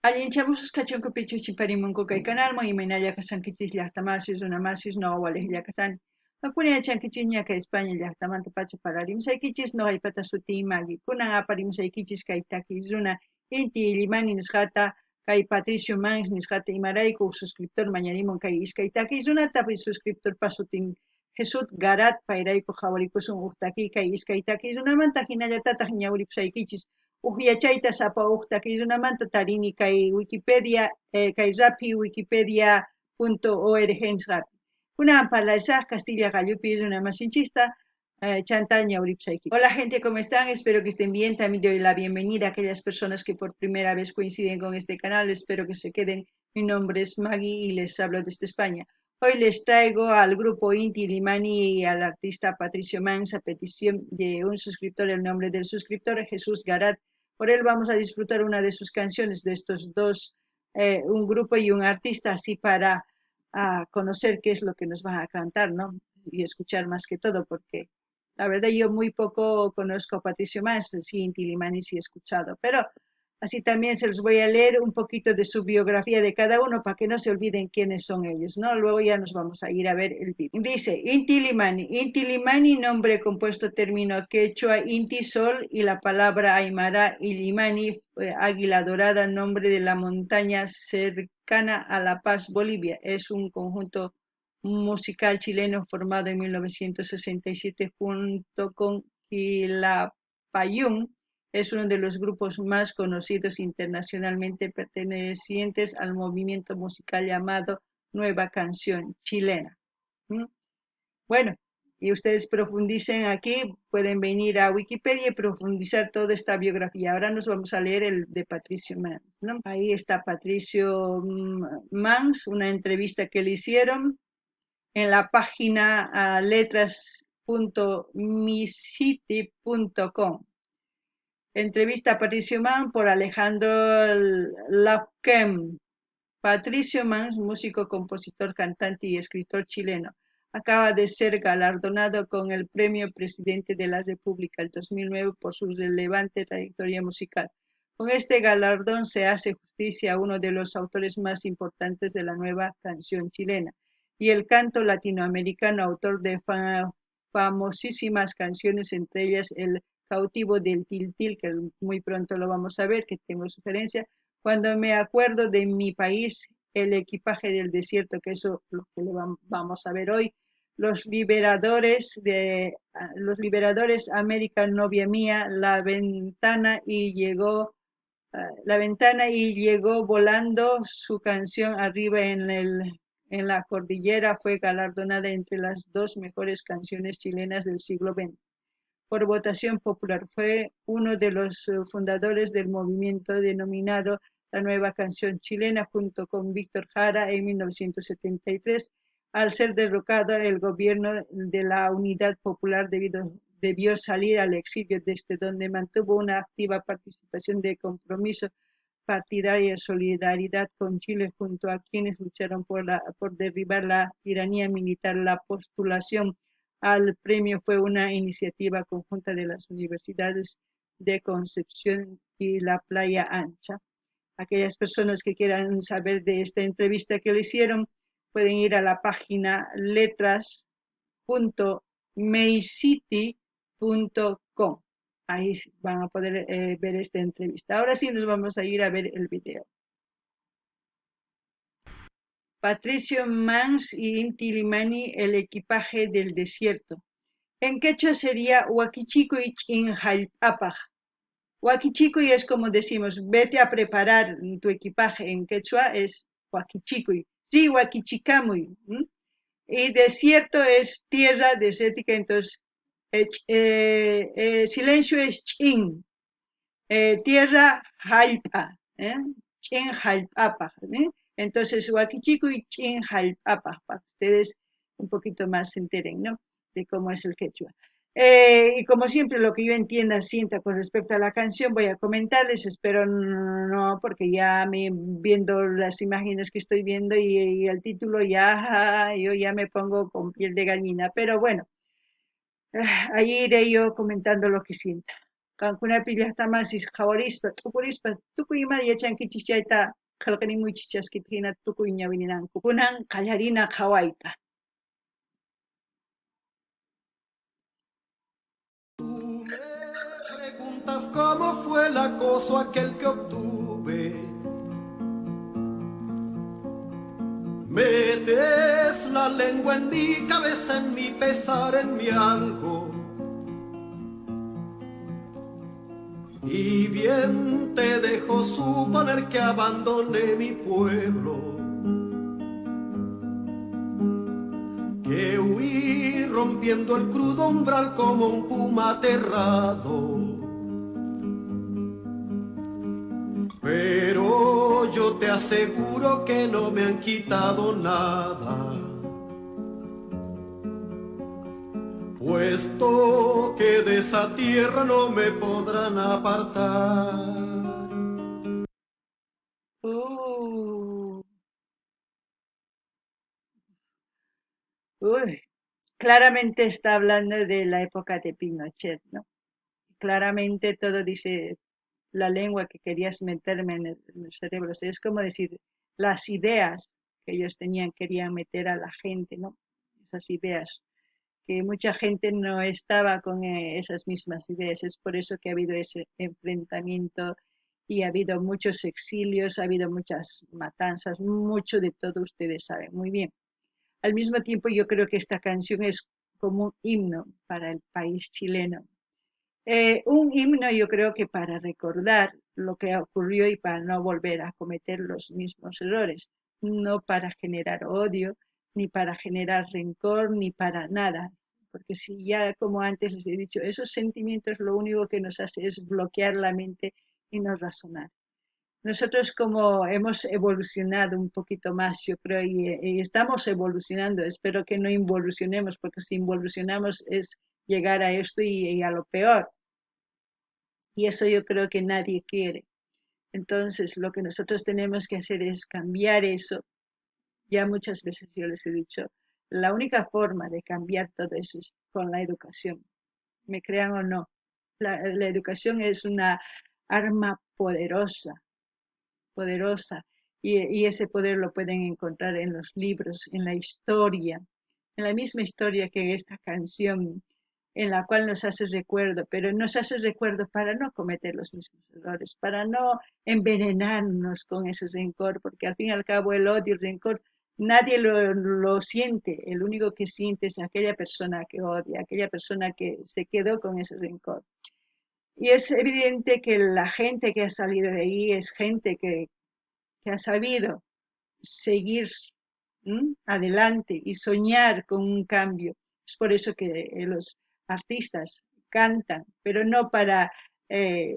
Allinchamusus kachunku pichu chiparimunku kay kanalmu imaynalla kasankichis llaqtamasis runamasis nawawalej llaqtani. Hakuna yachankichis ña kay España llaqtamanta pacha pararimusaykichis noqaypata sutii Maggie. Kunan aparimusaykichis kay takiy runa inti Illimani nisqata kay Patricio Mans nisqata imarayku suscriptor mañarimun kay iskay takiy runata suscriptor sutin Jesús Garat payrayku qhawarikusun uq takiy kay iskay takiy runamanta hinallatataq ñawripusaykichis uq yachayta sapa uq takiy runamanta tarini kay Wikipedia kay rapi wikipedia.org nisqapi. Kunan parlashaq Castilla gallupi runamasinchista chantal ñawripusayki. Hola gente, ¿cómo están? Espero que estén bien. También doy la bienvenida a aquellas personas que por primera vez coinciden con este canal. Espero que se queden. Mi nombre es Maggie y les hablo desde España. Hoy les traigo al grupo Inti Illimani y al artista Patricio Mans a petición de un suscriptor, el nombre del suscriptor Jesús Garat. Por él vamos a disfrutar una de sus canciones de estos dos, un grupo y un artista, así para conocer qué es lo que nos van a cantar, ¿no? Y escuchar más que todo, porque la verdad yo muy poco conozco a Patricio Mans, sí, Inti Illimani sí he escuchado, pero así también se los voy a leer un poquito de su biografía de cada uno para que no se olviden quiénes son ellos, ¿no? Luego ya nos vamos a ir a ver el vídeo. Dice, Inti Illimani. Inti Illimani, nombre compuesto término quechua, Inti Sol, y la palabra aymara Illimani, águila dorada, nombre de la montaña cercana a La Paz, Bolivia. Es un conjunto musical chileno formado en 1967 junto con Quilapayún. Es uno de los grupos más conocidos internacionalmente pertenecientes al movimiento musical llamado Nueva Canción Chilena. ¿Mm? Bueno, y ustedes profundicen aquí, pueden venir a Wikipedia y profundizar toda esta biografía. Ahora nos vamos a leer el de Patricio Mans, ¿no? Ahí está Patricio Mans, una entrevista que le hicieron en la página letras.miscity.com. Entrevista a Patricio Mans por Alejandro Lapkem. Patricio Mans, músico, compositor, cantante y escritor chileno, acaba de ser galardonado con el Premio Presidente de la República el 2009 por su relevante trayectoria musical. Con este galardón se hace justicia a uno de los autores más importantes de la nueva canción chilena y el canto latinoamericano, autor de famosísimas canciones, entre ellas El cautivo del Tiltil, que muy pronto lo vamos a ver, que tengo sugerencia. Cuando me acuerdo de mi país, El equipaje del desierto, que eso es lo que vamos a ver hoy. Los liberadores, América novia mía, la ventana y llegó volando. Su canción Arriba en la cordillera fue galardonada entre las dos mejores canciones chilenas del siglo XX. Por votación popular, fue uno de los fundadores del movimiento denominado la Nueva Canción Chilena junto con Víctor Jara en 1973. Al ser derrocado el gobierno de la Unidad Popular debió salir al exilio, desde donde mantuvo una activa participación de compromiso partidaria, solidaridad con Chile junto a quienes lucharon por derribar la tiranía militar. La postulación al premio fue una iniciativa conjunta de las universidades de Concepción y La Playa Ancha. Aquellas personas que quieran saber de esta entrevista que le hicieron pueden ir a la página letras.maycity.com. Ahí van a poder ver esta entrevista. Ahora sí nos vamos a ir a ver el video. Patricio Mans y Inti Illimani, El equipaje del desierto. En quechua sería Huaquichicuy Chinjalpapaj. Huaquichicuy es como decimos, vete a preparar tu equipaje. En quechua es Huaquichicuy. Sí, Huaquichicamuy. Y desierto es tierra desértica, entonces silencio es chin. Tierra jalpa, chin jalpapa, entonces huaquichico y chin jalpapa, para que ustedes un poquito más se enteren, ¿no? De cómo es el quechua. Y como siempre, lo que yo entienda, sienta con respecto a la canción, voy a comentarles, espero no, porque ya viendo las imágenes que estoy viendo y el título, ya yo ya me pongo con piel de gallina, pero bueno, ahí iré yo comentando lo que sienta. Qankunapi llaqtamasis qawarispa t'upurispa tukuy ima yachankichis chayta qillqarimuychis chaskita hina tukuy ñawirinanku. Kunan qallarina qhawayta. Tú me preguntas cómo fue el acoso aquel que obtuve. Metes la lengua en mi cabeza, en mi pesar, en mi algo. Y bien te dejo suponer que abandoné mi pueblo, que huí rompiendo el crudo umbral como un puma aterrado. Pero yo te aseguro que no me han quitado nada, puesto que de esa tierra no me podrán apartar. Uy, claramente está hablando de la época de Pinochet, ¿no? Claramente todo dice la lengua que querías meterme en el cerebro. O sea, es como decir, las ideas que ellos tenían, querían meter a la gente, ¿no? Esas ideas, que mucha gente no estaba con esas mismas ideas. Es por eso que ha habido ese enfrentamiento y ha habido muchos exilios, ha habido muchas matanzas, mucho de todo, ustedes saben muy bien. Al mismo tiempo, yo creo que esta canción es como un himno para el país chileno. Un himno yo creo que para recordar lo que ocurrió y para no volver a cometer los mismos errores, no para generar odio, ni para generar rencor, ni para nada. Porque si ya, como antes les he dicho, esos sentimientos lo único que nos hace es bloquear la mente y no razonar. Nosotros como hemos evolucionado un poquito más, yo creo, y estamos evolucionando, espero que no involucionemos, porque si involucionamos es llegar a esto y a lo peor. Y eso yo creo que nadie quiere. Entonces, lo que nosotros tenemos que hacer es cambiar eso. Ya muchas veces yo les he dicho, la única forma de cambiar todo eso es con la educación. Me crean o no, la educación es una arma poderosa, poderosa. Y ese poder lo pueden encontrar en los libros, en la historia, en la misma historia que esta canción, en la cual nos hace recuerdo, pero nos hace recuerdo para no cometer los mismos errores, para no envenenarnos con ese rencor, porque al fin y al cabo el odio y el rencor nadie lo siente, el único que siente es aquella persona que odia, aquella persona que se quedó con ese rencor. Y es evidente que la gente que ha salido de ahí es gente que ha sabido seguir adelante y soñar con un cambio. Es por eso que los artistas cantan, pero no para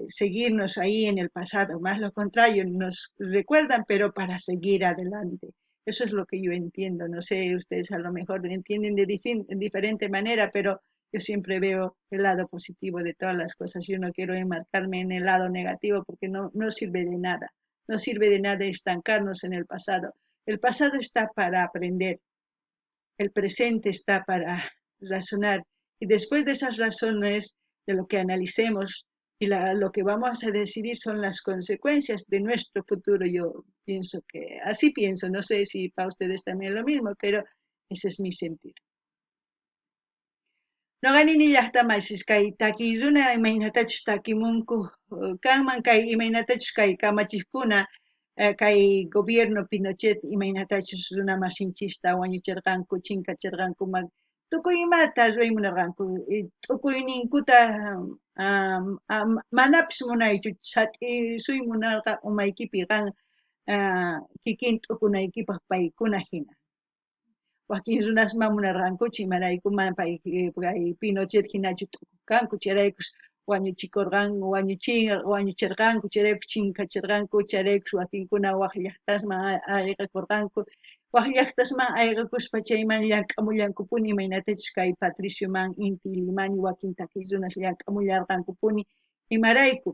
seguirnos ahí en el pasado, más lo contrario, nos recuerdan, pero para seguir adelante. Eso es lo que yo entiendo. No sé, ustedes a lo mejor lo entienden de diferente manera, pero yo siempre veo el lado positivo de todas las cosas. Yo no quiero enmarcarme en el lado negativo porque no sirve de nada. No sirve de nada estancarnos en el pasado. El pasado está para aprender, el presente está para razonar y después de esas razones, de lo que analicemos y lo que vamos a decidir son las consecuencias de nuestro futuro. Yo pienso que así pienso, no sé si para ustedes también lo mismo, pero ese es mi sentir. Noqanini llaqtamasish kay takiyuna imaynatachus takimunku kanman kay imaynatachus kay kamachikkuna kay gobierno Pinochet imaynatachus runa masinchista wañuchirqanku chinkachirqanku tukuy imata ruraymunarqanku t'ukuyninkuta manapis munaychu sat'isuy munarqa umaykipi qan kikin t'ukunaykipaq paykuna hina. Joaquín runasman munarqankuchi imaraykuman pay Pinochet hinachu t'ukukanku chayraykus wañuchirqanku chayraykus chinkachirqanku chayraykus wakinkuna waq llaqtasman ayqakurqanku waq llaqtasman ayqakuspa chayman llamk'amullankupuni imaynatachus kay Patricioman Inti Limani wakin takiy runas llamk'amullarqankupuni imarayku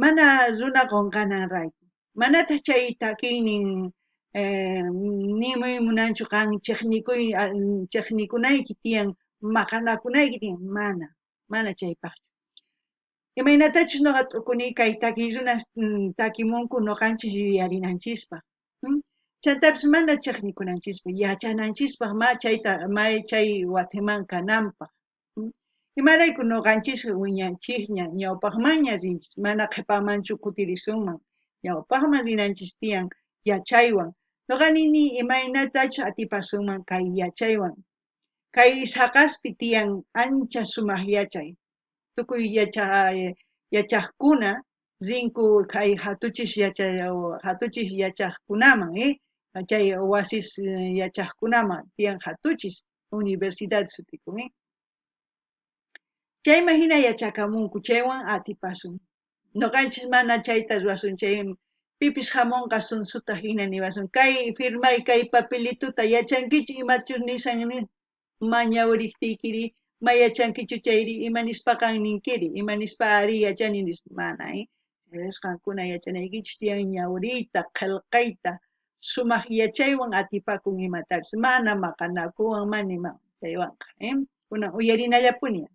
mana runa qunqananrayku manataq chay takiynin nimuy munanchu qan chiqnikunayki tiyan maqanakunayki tiyan mana chaypaqchu Imaynatachus noqa t'ukuni kay takiyrunas takimunku noqanchis yuyarinanchispaq. Chaytapas mana chiqnikunanchispaq, yachananchispaq chay wataman kananpaq. Imarayku noqanchis wiñanchikña ñawpaqmanña rinchis, mana qhipanmanchu kutirisunman. Ñawpaqman rinanchis tiyan yachaywan. Noqa nini imaynatachu atipasunman kay yachaywan. Kay saqaspi tiyan ancha sumaq yachay. Tukuy yachaqkuna rinku kay hatuchis yachaqkunaman, chay wasis yachaqkunaman tiyan hatuchis universidad sutikun. Chayma hina yachakamunku chaywan atipasun. Noqanchis mana chayta ruwasun, chay pipis hamunqa sunsuta hina niwasun, kay firmay kay papelituta yachankichu imachus nisan mañawriqtiykiri, mayachankichu chayri imanispaqa ninkiri, imanispa ari yachani nis mana. Chayasqankuna yachanaykichis tiyan ñawriyta, qillqayta, sumaq yachaywan atipakun imatapas, mana maqanakuwan, mana ima chaywanqa. Kunan uyarinallapuni.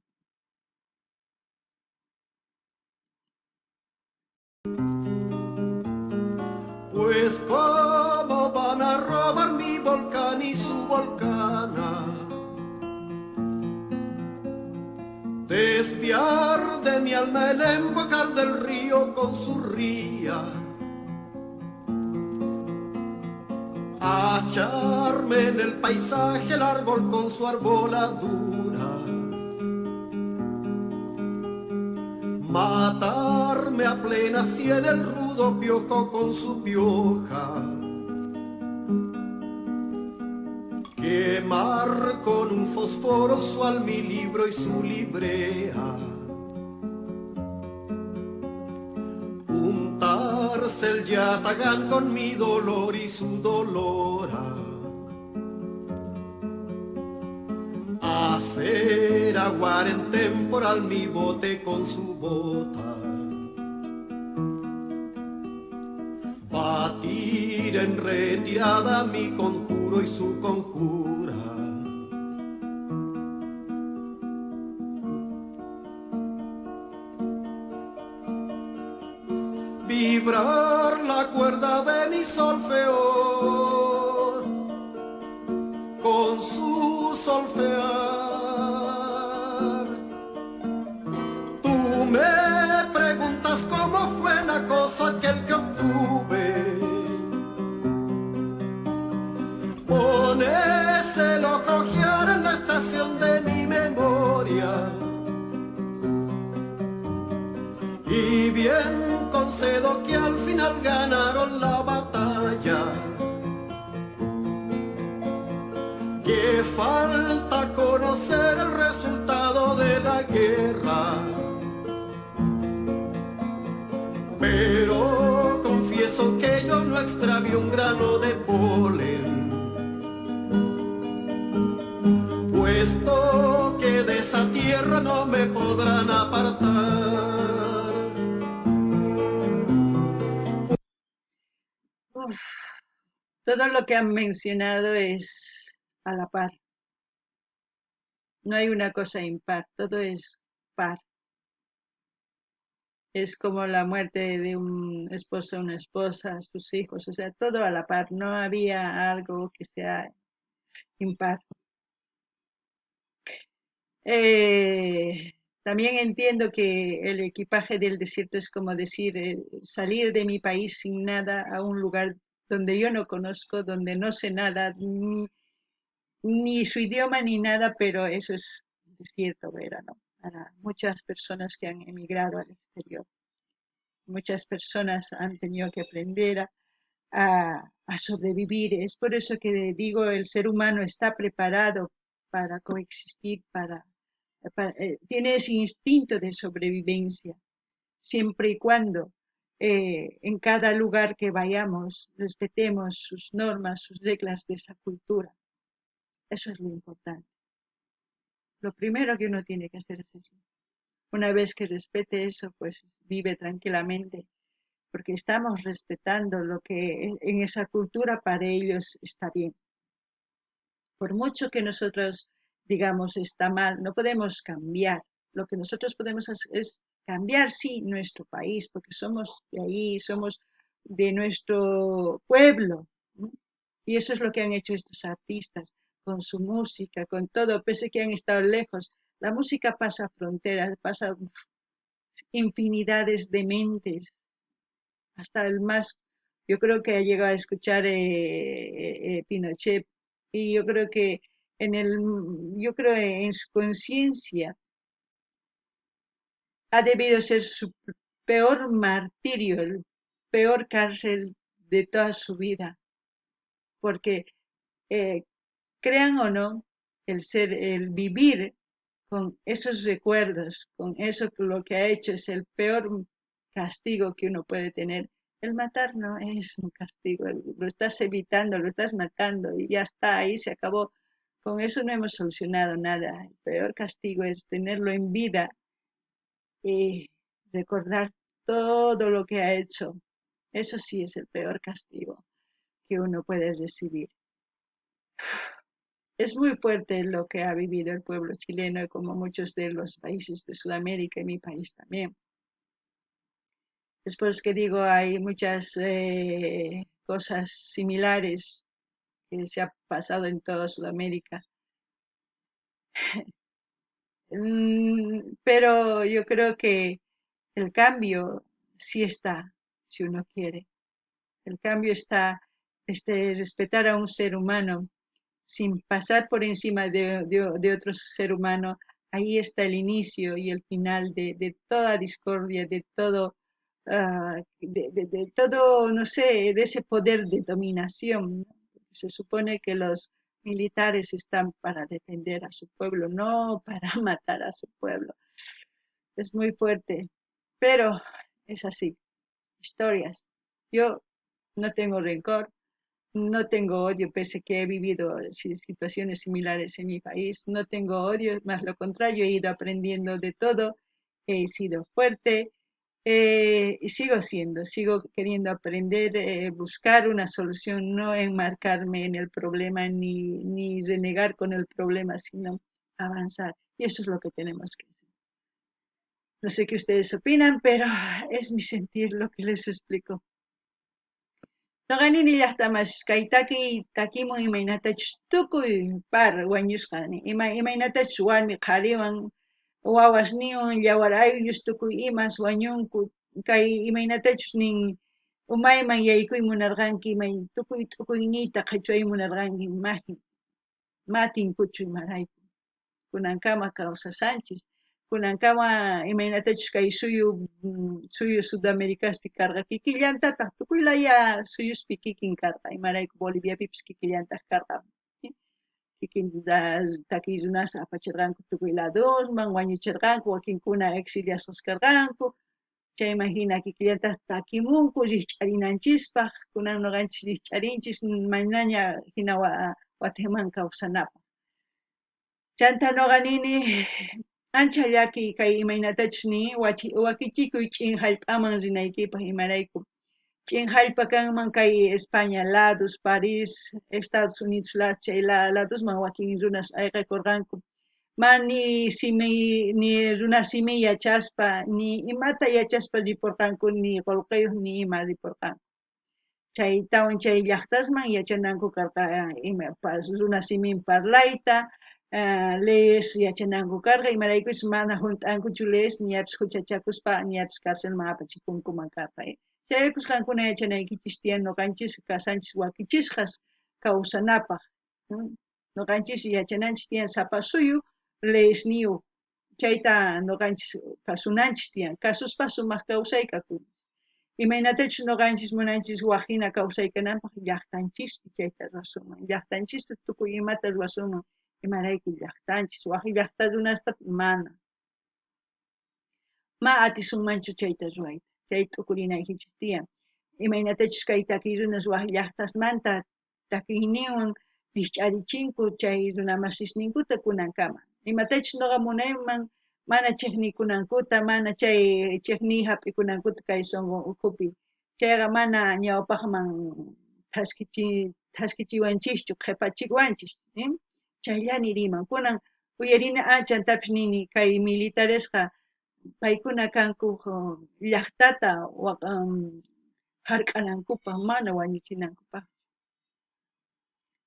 Pues cómo van a robar mi volcán y su volcana, desviar de mi alma el embocar del río con su ría, acharme en el paisaje el árbol con su arboladura, matarme a plena sien el rudo piojo con su pioja, quemar con un fósforo usual mi libro y su librea, untarse el yatagán con mi dolor y su dolora, hacer aguar en temporal mi bote con su bota, batir en retirada mi conjuro y su conjura, vibrar la cuerda de mi solfeo con su solfear. Tú me preguntas cómo fue la cosa aquel que obtuve, pones el ojo a ojear en la estación de mi memoria, y bien concedo que al final ganaron la batalla. Que falta conocer el resultado de la guerra, pero confieso que yo no extravié un grano de polen, puesto que de esa tierra no me podrán apartar. Todo lo que han mencionado es a la par. No hay una cosa impar, todo es par. Es como la muerte de un esposo, una esposa, sus hijos, o sea, todo a la par. No había algo que sea impar. También entiendo que el equipaje del desierto es como decir, salir de mi país sin nada a un lugar donde yo no conozco, donde no sé nada, ni su idioma ni nada, pero eso es desierto, verano, para muchas personas que han emigrado al exterior. Muchas personas han tenido que aprender a sobrevivir. Es por eso que digo, el ser humano está preparado para coexistir, tiene ese instinto de sobrevivencia, siempre y cuando en cada lugar que vayamos respetemos sus normas, sus reglas de esa cultura. Eso es lo importante. Lo primero que uno tiene que hacer es eso. Una vez que respete eso, pues vive tranquilamente, porque estamos respetando lo que en esa cultura para ellos está bien. Por mucho que nosotros digamos está mal, no podemos cambiar. Lo que nosotros podemos hacer es cambiar, sí, nuestro país, porque somos de ahí, somos de nuestro pueblo. Y eso es lo que han hecho estos artistas, con su música, con todo, pese a que han estado lejos. La música pasa fronteras, pasa infinidades de mentes, hasta el más, yo creo que ha llegado a escuchar Pinochet, y yo creo que yo creo en su conciencia ha debido ser su peor martirio, el peor cárcel de toda su vida, porque eh, crean o no, el vivir con esos recuerdos, con eso lo que ha hecho es el peor castigo que uno puede tener. El matar no es un castigo, lo estás evitando, lo estás matando y ya está, ahí se acabó. Con eso no hemos solucionado nada. El peor castigo es tenerlo en vida y recordar todo lo que ha hecho. Eso sí es el peor castigo que uno puede recibir. Es muy fuerte lo que ha vivido el pueblo chileno, como muchos de los países de Sudamérica y mi país también. Es por eso que digo, hay muchas cosas similares que se ha pasado en toda Sudamérica. Pero yo creo que el cambio sí está, si uno quiere. El cambio está desde respetar a un ser humano sin pasar por encima de otro ser humano. Ahí está el inicio y el final de toda discordia, de todo, de todo, no sé, de ese poder de dominación, ¿no? Se supone que los militares están para defender a su pueblo, no para matar a su pueblo. Es muy fuerte, pero es así. Historias. Yo no tengo rencor, no tengo odio, pese a que he vivido situaciones similares en mi país. No tengo odio, más lo contrario, he ido aprendiendo de todo, he sido fuerte y sigo queriendo aprender, buscar una solución, no enmarcarme en el problema ni renegar con el problema, sino avanzar. Y eso es lo que tenemos que hacer. No sé qué ustedes opinan, pero es mi sentir lo que les explico. Noqanini llaqtamasqa kay takimun imaynatachus tukuy par wañusqani imaynatachus warmi qhariwan wawasniwan yawar ayllus tukuy imas wañunku kay imaynatachus nin umayman yaykuy munarqanki imay tukuy tukuyniyta qhichway munarqanki matinkuchu imarayku kunankama kawsasanchis kunankama imaynatachus kay suyu Sudamericapi karqa kikillantataq tukuylaya suyuspi kikin karqa imarayku Boliviapipis kikillantaq karqa kikin takiy runasa apachirqanku tukuy ladosman wañuchirqanku wakinkuna exiliados karqanku chayman hina kikillantaq takimunku riqch'arinanchispaq kunan nuqanchis riqch'arinchis manaña hina wataman kawsanapaq chanta nuqanini ancha llaki kay imaynatachus ni wakichikuy ch'in hallp'aman rinaykipaq imarayku ch'in hallp'a kanman kay España lados, París, Estados Unidos chay ladosman wakin runas ayqakurqanku mani ni runa simi yachaspa ni imata yachaspa ripurqanku ni qullqiyuq ni ima ripurqanku chaytawan chay llaqtasman yachananku karqa runa simin parlayta leyes yachananku karqa imaraykuchus mana hunt'ankuchu leyes ñapis huchachakuspa ñapis carcelman apachikunkuman karqa chayraykus qankuna yachanaykichis tiyan nuqanchis kasanchis wakichisqas kawsanapaq nuqanchis yachananchis tiyan sapa suyu leyes niyuq chayta nuqanchis kasunanchis tiyan kasuspa sumaq kawsayqa imaynatachus nuqanchis munanchis waqhina kawsaykananpaq llaqtanchispi chayta ruwasunman llaqtanchispi tukuy imata ruwasunman imarayku llaqtanchis waq llaqta runasta mana atisunmanchu chayta ruwayta chay tukurinaykichis tiyan imaynatachus kay takiy runas waq llaqtasmanta takiyninwan riqch'arichinku chay runa masisninkuta kunankama imatachus nuqa munayman mana chiqnikunankuta mana chay chiqni hap'ikunankuta kay sunqu ukhupi chayqa mana ñawpaqman thasquichiwanchischu qhipachiwanchis chayllani riman kunan uyarini chantapish nini kay militaresqa paykuna kankuq llaqtata hark'anankupaq mana wañuchinankupaq.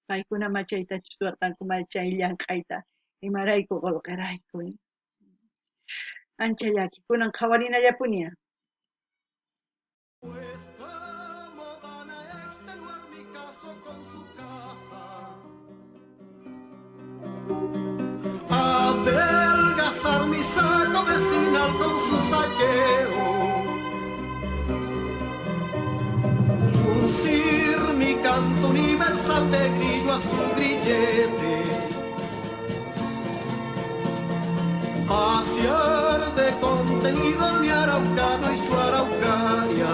Paykuna machaytachus suwarqanku machay llank'ayta imarayku qullqirayku. Ancha llakikunan qhawarinallapuña. Pues cómo van a extenuar mi caso con su casa, adelgazar mi saco vecinal con su saqueo, fruncir mi canto universal de grillo a su grillete, vaciar de contenido mi araucano y su araucaria,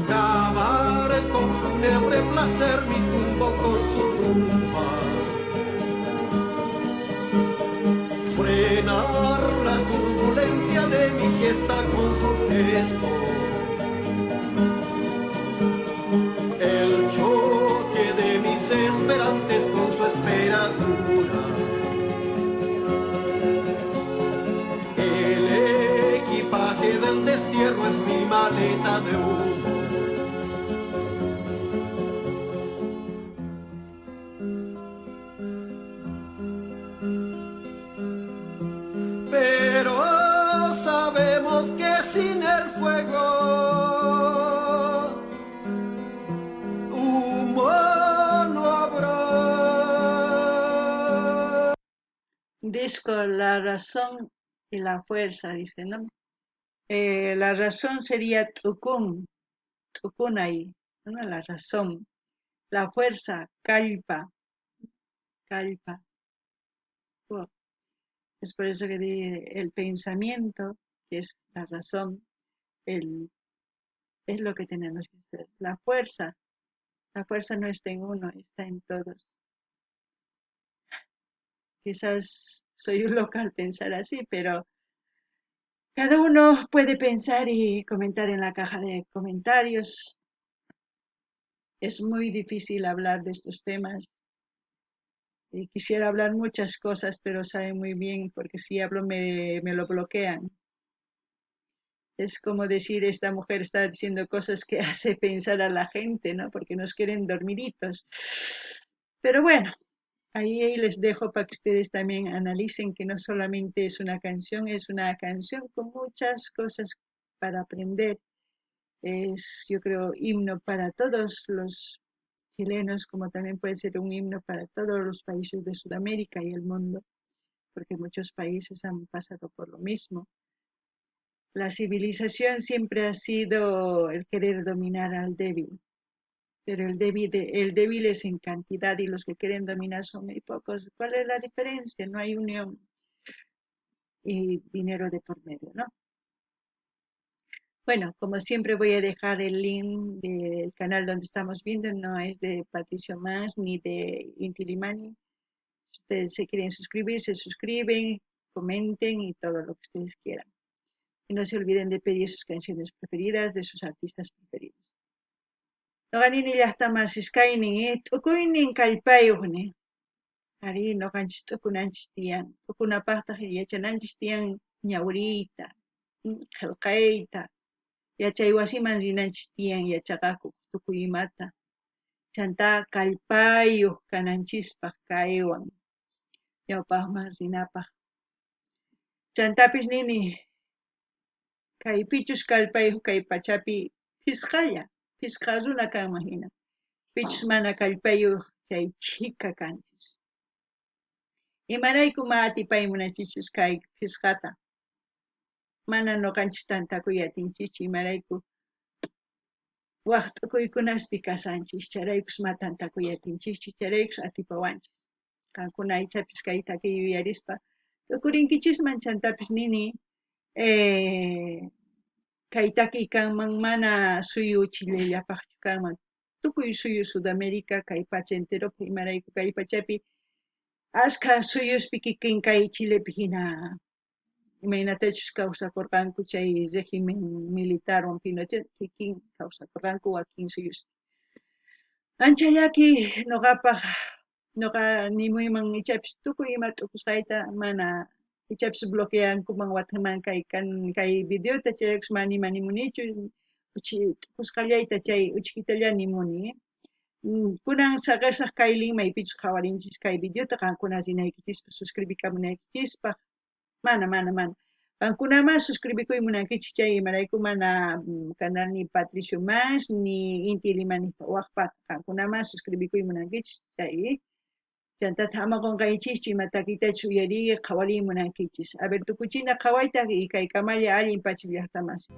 cavar con fúnebre placer mi tumbo con su tumba, frenar la turbulencia de mi fiesta con su gesto, el choque de mis esperantes con su esperadura, el equipaje del destierro es mi maleta de humo. Pero sabemos que sin el fuego humo no habrá. Disco La razón y la fuerza, dice, ¿no? La razón sería tukunay, ¿no? La razón. La fuerza, kalpa. Oh, es por eso que el pensamiento, que es la razón, es lo que tenemos que hacer. La fuerza no está en uno, está en todos. Quizás soy un loco al pensar así, pero cada uno puede pensar y comentar en la caja de comentarios. Es muy difícil hablar de estos temas y quisiera hablar muchas cosas, pero saben muy bien porque si hablo me lo bloquean. Es como decir, esta mujer está diciendo cosas que hace pensar a la gente, ¿no? Porque nos quieren dormiditos. Pero bueno, ahí les dejo para que ustedes también analicen que no solamente es una canción con muchas cosas para aprender. Es, yo creo, himno para todos los chilenos, como también puede ser un himno para todos los países de Sudamérica y el mundo, porque muchos países han pasado por lo mismo. La civilización siempre ha sido el querer dominar al débil, pero el débil es en cantidad y los que quieren dominar son muy pocos. ¿Cuál es la diferencia? No hay unión y dinero de por medio, ¿no? Bueno, como siempre voy a dejar el link del canal donde estamos viendo, no es de Patricio Más ni de Inti Illimani. Si ustedes se quieren suscribir, se suscriben, comenten y todo lo que ustedes quieran. Y no se olviden de pedir sus canciones preferidas de sus artistas preferidos. Noqanini llaqtamasishkaynin t'ukuynin kallpayuqni. Ari noqanchis t'ukunanchis tiyan. T'ukunapaqtaq yachananchis tiyan ñawriyta, qillqayta, yachay wasiman rinanchis tiyan yachaqakuq tukuy imata. Chanta kallpayuq kananchispaq kaywan, ñawpaqman rinapaq. Chantapis nini, kay pichus kallpayuq kay pachapi fisqalla, fisqa runa kanman hina. Pichus mana kallpayuq chay chika kanchis. Imarayku ma atipaymunanchichus kay fisqata. Mana noqanchis tantakuy atinchichu imarayku waq t'ukuykunaspi kasanchis, charaykus ma tantakuy atinchichu, charaykus atipawanchis. Qankuna aychapis kay takiy uyarispa t'ukurinkichisman chantapis nini kay takiy kanman mana suyu Chilellapaqchu kanman. Tukuy suyu Sudamérica kay pacha enteropi imarayku kay pachapi ashka suyuspi kikin kay Chilepi hina imaynatachus kawsakurqanku chay régimen militarwan Pinochet kikin kawsakurqanku wakin suyuspi. Ancha llaki noqa nimuyman ichapis tukuy ima t'ukusqayta mana Ichapish bloqueankuman wataman kay videota chaykush mani munichu pusqallayta chay uchkitalla nimuni. Kunan saqashaq kaylin maypichus qawarinchis kay videota qankuna rinaykichispa suscribikamunaykichispa mana qankunaman suscribikuy munankichis chay imarayku mana canal ni Patricio Mas ni Inti Limanita waqpata qankunaman suscribikuy munankichis chay chantata ama qunqanchischu ima takitachu uyariy qhawariy munankichis a ver tukuchina qhawayta y kay kamalla allin Pachi llaqtamasiy.